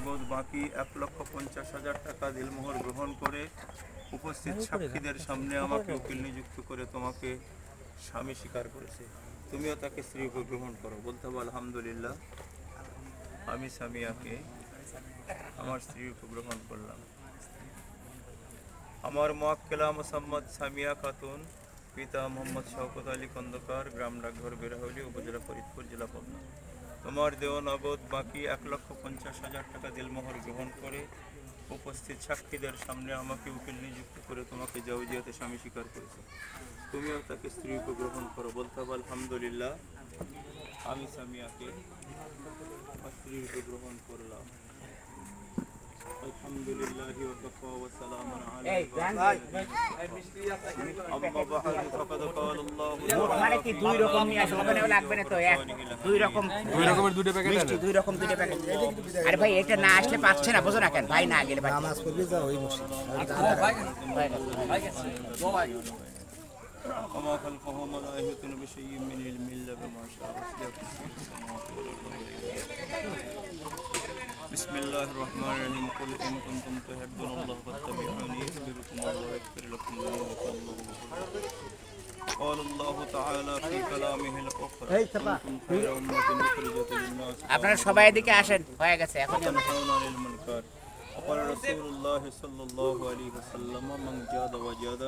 নগদ বাকি 1,50,000 টাকা দিলমোহর গ্রহণ করে উপস্থিত সাক্ষীদের সামনে আমাকে উকিল নিযুক্ত করে তোমাকে স্বামী স্বীকার করেছে। তুমিও তাকে স্ত্রী রূপে গ্রহণ করো। বলতে হবে আলহামদুলিল্লাহ, আমি সামিয়াকে আমার স্ত্রী রূপে গ্রহণ করলাম। আমার মোয়াক্কেলা মোসাম্মদ সামিয়া খাতুন, পিতা মোহাম্মদ শওকত আলী খন্দকার, গ্রাম ডাকঘর বেরাহলি, উপজেলা ফরিদপুর, জেলা পাবনা। তোমার দেওয়া নগদ বাকি 1,50,000 টাকা দিলমোহর গ্রহণ করে উপস্থিত সাক্ষীদের সামনে আমাকে উকিল নিযুক্ত করে তোমাকে জাওজিয়াতে স্বামী স্বীকার করেছে। তুমিও তাকে স্ত্রী রূপে গ্রহণ করো। বলতে হবে আলহামদুলিল্লাহ, আমি সামিয়াকে স্ত্রী রূপে গ্রহণ করলাম। আলহামদুলিল্লাহি ওয়া কাফা ওয়া সালামুন আলা আম্মা বা'দ ফাকাদ ক্বালা আল্লাহু মানে কি দুই রকম নিয়ে আসো, ওখানে লাগবে না তো এক দুই রকমের দুটো প্যাকেট মিষ্টি দুই রকম দুটো প্যাকেট। আরে ভাই এটা না আসলে পাচ্ছে না, বুঝো না কেন ভাই, না গেলে ভাই নামাজ পড়বি যা ওই মসজিদ وما خلقه ولا يحيطون بشيء من علم إلا بما شاء وسع كرسيه السماوات والأرض. بسم الله الرحمن الرحيم. قل إن كنتم تحبون الله فاتبعوني يحببكم الله ويغفر لكم ذنوبكم والله غفور رحيم. قال الله تعالى في كلامه الأخرى كنتم خير أمة أخرجت للناس আপনারা সবাই এদিকে আসেন, হয়ে গেছে এখন تنهون عن المنكر وقال رسول الله صلى الله عليه وسلم من جاد وجاد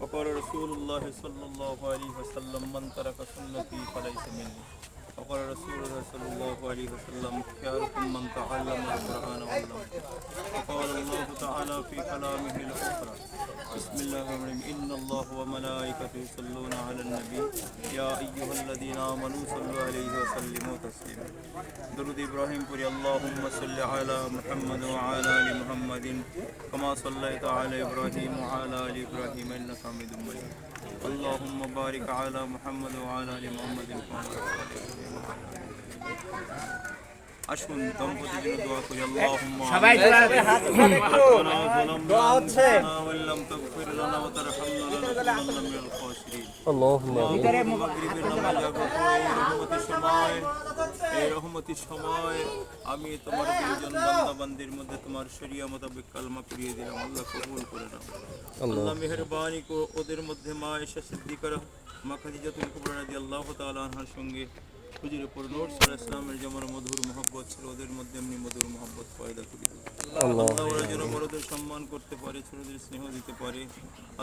وقال رسول الله صلى الله عليه وسلم من ترك سنتي فليس مني وقال رسول الله صلى الله عليه وسلم خياركم من تعلم القرآن وعلمه وقال الله تعالى في كلامه الأخرى بسم الله الرحمن الرحيم إن الله وملائكته يصلون على النبي يا أيها الذين آمنوا صلوا عليه وسلموا تسليما. درود إبراهيم قل اللهم صل على محمد وعلى آل محمد كما صليت على إبراهيم وعلى آل إبراهيم إنك حميد مجيد. اللهم بارك على محمد وعلى آل محمد كما باركت على إبراهيم. আসুন দম্পতির জন্য দোয়া করি। আল্লাহুম্মা সবাই দোয়া হচ্ছে ওয়াল্লাম তাগফির লানা ওয়া তারহামনা লানাকুনান্না মিনাল খাসিরিন। আল্লাহুম্মা মাগরিবের নামাজ এই রহমতের সময় আমি তোমার দুইজন বান্দা বান্দির মধ্যে তোমার শরিয়া মোতাবেক কালমা পড়িয়ে দিলাম। আল্লাহ কবুল করে নাও। আল্লাহ মেহেরবানি করে ওদের মধ্যে মা আয়েশা সিদ্দিকা মা খাদিজাতুল কুবরা রাদিয়াল্লাহু তাআলা আনহার সঙ্গে হুজুর নূর সাল্লাল্লাহু আলাইহি ওয়াসাল্লামের যেমন মধুর মহব্বত ছিল, ওদের মধ্যে এমনি মধুর মহব্বত পয়দা করে দিন। আল্লাহ ওরা যেন বড়দের সম্মান করতে পারে, ছোটদের স্নেহ দিতে পারে।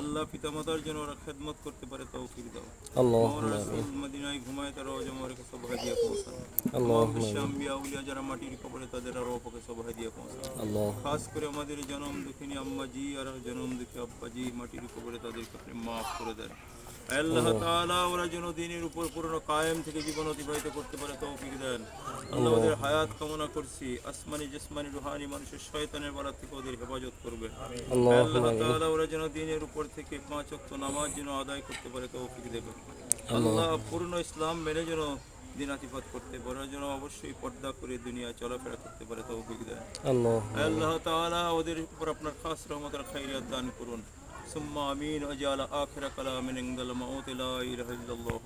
আল্লাহ পিতামাতার জন্য ওরা খেদমত করতে পারে, তৌফিক দাও। মদিনায় ঘুমায় তারা জমরকে সব হাদিয়া পৌঁছান। আল্লাহ আম্বিয়া আউলিয়া যারা মাটির কবরে তাদের রওফকে সব হাদিয়া পৌঁছান। আল্লাহ খাস করে আমাদের জনম দুঃখিনী আম্মাজি আর জনম দুঃখী আব্বাজি মাটির কবরে তাদেরকে আপনি মাফ করে দেন। আল্লাহ তাআলা ওরা যেন দ্বীনের উপর পুরনো কায়েম থেকে জীবন অতিবাহিত করতে পারে, তৌফিক দেন। আল্লাহ ওদের হায়াত কামনা করছি। আসমানি জিসমানি রুহানি মানুষের শয়তানের বালা থেকে ওদের হেফাজত করবে। আল্লাহ তাআলা ওরা যেন দ্বীনের উপর থেকে 5 ওয়াক্ত নামাজ যেন আদায় করতে পারে, তৌফিক দেবে। আল্লাহ পূর্ণ ইসলাম মেনে যেন দিনাতিপাত করতে পারে, যেন অবশ্যই পর্দা করে দুনিয়া চলাফেরা করতে পারে, তৌফিক দেন। আল্লাহ তাআলা ওদের উপর আপনার খাস রহমত আর খাইরিয়াত দান করুন। ثم آمين وجعل آخر كلام عند الموت لا إله إلا الله.